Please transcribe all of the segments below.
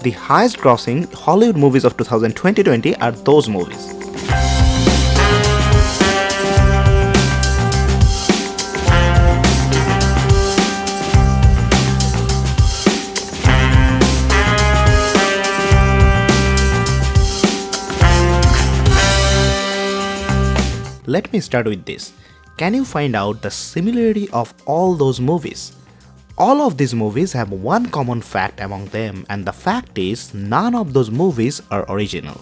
The highest grossing Hollywood movies of 2020 are those movies. Let me start with this. Can you find out the similarity of all those movies? All of these movies have one common fact among them, and the fact is none of those movies are original.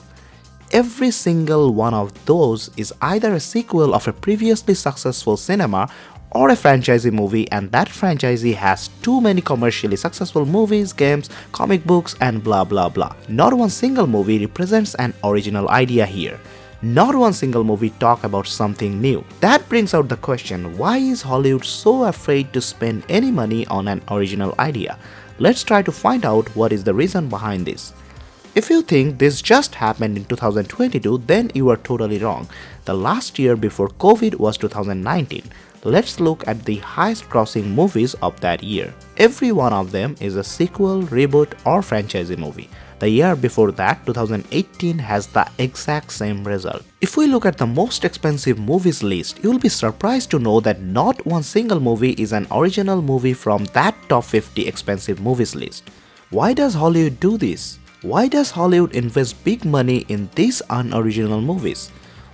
Every single one of those is either a sequel of a previously successful cinema or a franchisee movie, and that franchisee has too many commercially successful movies, games, comic books, and blah blah blah. Not one single movie represents an original idea here. Not one single movie talks about something new. That brings out the question, why is Hollywood so afraid to spend any money on an original idea? Let's try to find out what is the reason behind this. If you think this just happened in 2022, then you are totally wrong. The last year before COVID was 2019. Let's look at the highest grossing movies of that year. Every one of them is a sequel, reboot, or franchisee movie. The year before that, 2018, has the exact same result. If we look at the most expensive movies list, you will be surprised to know that not one single movie is an original movie from that top 50 expensive movies list. Why does Hollywood do this? Why does Hollywood invest big money in these unoriginal movies?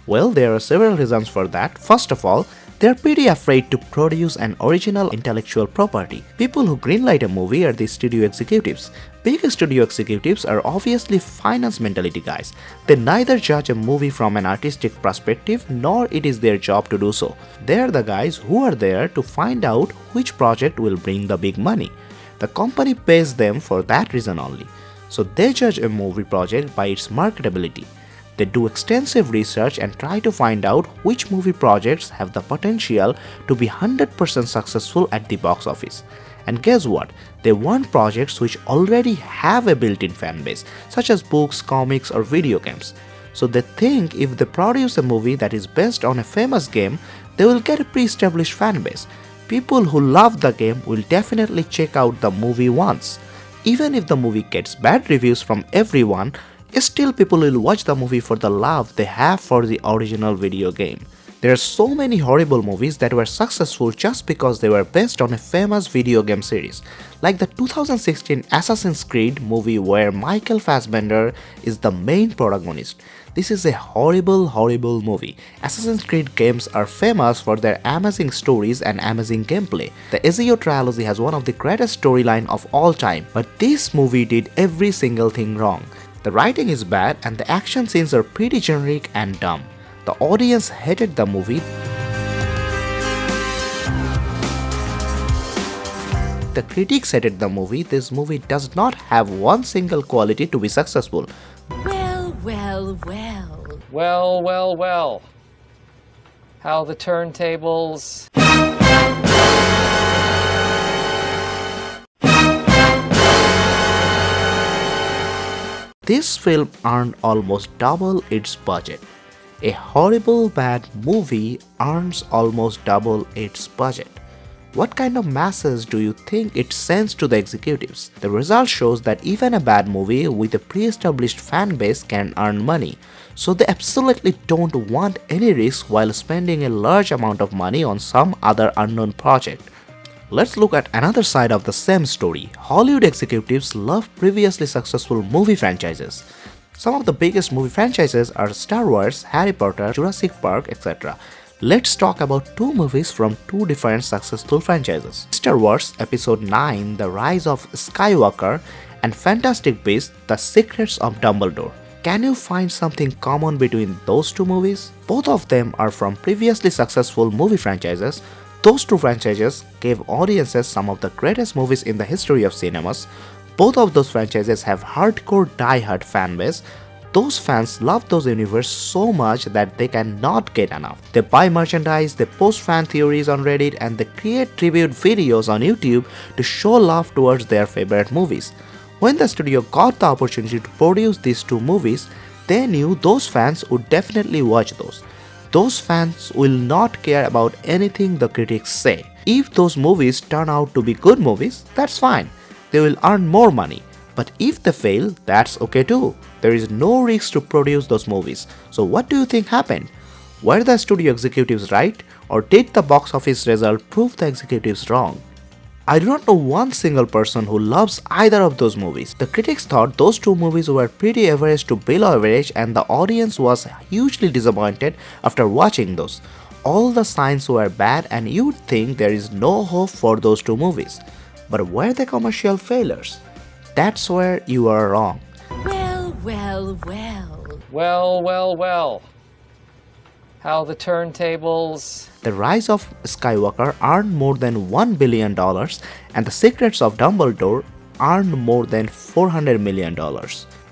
Well, there are several reasons for that. First of all, they're pretty afraid to produce an original intellectual property. People who greenlight a movie are the studio executives. Big studio executives are obviously finance mentality guys. They neither judge a movie from an artistic perspective nor it is their job to do so. They're the guys who are there to find out which project will bring the big money. The company pays them for that reason only. So they judge a movie project by its marketability. They do extensive research and try to find out which movie projects have the potential to be 100% successful at the box office. And guess what? They want projects which already have a built-in fan base, such as books, comics, or video games. So they think if they produce a movie that is based on a famous game, they will get a pre-established fan base. People who love the game will definitely check out the movie once. Even if the movie gets bad reviews from everyone, still people will watch the movie for the love they have for the original video game. There are so many horrible movies that were successful just because they were based on a famous video game series, like the 2016 Assassin's Creed movie where Michael Fassbender is the main protagonist. This is a horrible movie. Assassin's Creed games are famous for their amazing stories and amazing gameplay. The Ezio trilogy has one of the greatest storylines of all time, but this movie did every single thing wrong. The writing is bad and the action scenes are pretty generic and dumb. The audience hated the movie. The critics hated the movie. This movie does not have one single quality to be successful. Well. How the turntables. This film earned almost double its budget. A horrible bad movie earns almost double its budget. What kind of message do you think it sends to the executives? The result shows that even a bad movie with a pre-established fan base can earn money. So they absolutely don't want any risk while spending a large amount of money on some other unknown project. Let's look at another side of the same story. Hollywood executives love previously successful movie franchises. Some of the biggest movie franchises are Star Wars, Harry Potter, Jurassic Park, etc. Let's talk about two movies from two different successful franchises. Star Wars Episode 9, The Rise of Skywalker, and Fantastic Beasts, The Secrets of Dumbledore. Can you find something common between those two movies? Both of them are from previously successful movie franchises. Those two franchises gave audiences some of the greatest movies in the history of cinemas. Both of those franchises have hardcore die-hard fan base. Those fans love those universes so much that they cannot get enough. They buy merchandise, they post fan theories on Reddit, and they create tribute videos on YouTube to show love towards their favorite movies. When the studio got the opportunity to produce these two movies, they knew those fans would definitely watch those. Those fans will not care about anything the critics say. If those movies turn out to be good movies, that's fine. They will earn more money. But if they fail, that's okay too. There is no risk to produce those movies. So what do you think happened? Were the studio executives right, or did the box office result prove the executives wrong? I do not know one single person who loves either of those movies. The critics thought those two movies were pretty average to below average, and the audience was hugely disappointed after watching those. All the signs were bad and you'd think there is no hope for those two movies. But were they commercial failures? That's where you are wrong. Well, well, well. Well, well, well. How the turntables. The Rise of Skywalker earned more than $1 billion, and The Secrets of Dumbledore earned more than $400 million.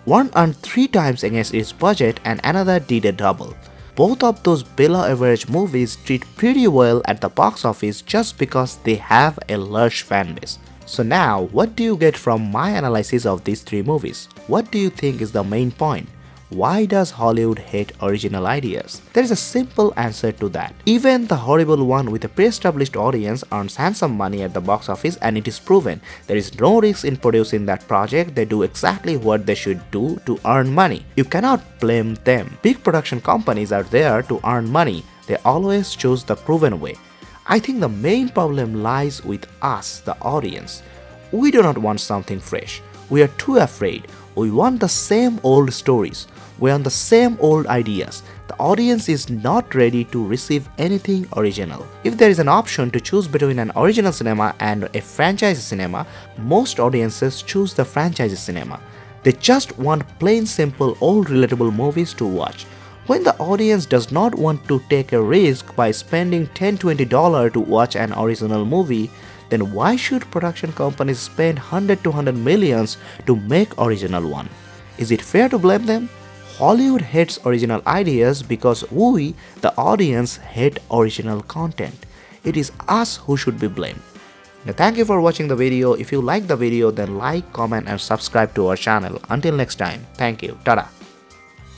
One earned 3 times against its budget and another did a double. Both of those below average movies did pretty well at the box office just because they have a large fan base. So now, what do you get from my analysis of these 3 movies? What do you think is the main point? Why does Hollywood hate original ideas? There is a simple answer to that. Even the horrible one with a pre-established audience earns handsome money at the box office, and it is proven there is no risk in producing that project. They do exactly what they should do to earn money. You cannot blame them. Big production companies are there to earn money. They always choose the proven way. I think the main problem lies with us, the audience. We do not want something fresh. We are too afraid. We want the same old stories. We want the same old ideas. The audience is not ready to receive anything original. If there is an option to choose between an original cinema and a franchise cinema, most audiences choose the franchise cinema. They just want plain simple old relatable movies to watch. When the audience does not want to take a risk by spending $10-20 to watch an original movie, then why should production companies spend 100 to 100 millions to make original one? Is it fair to blame them? Hollywood hates original ideas because we, the audience, hate original content. It is us who should be blamed. Now, thank you for watching the video. If you like the video, then like, comment and subscribe to our channel. Until next time, thank you. Tada.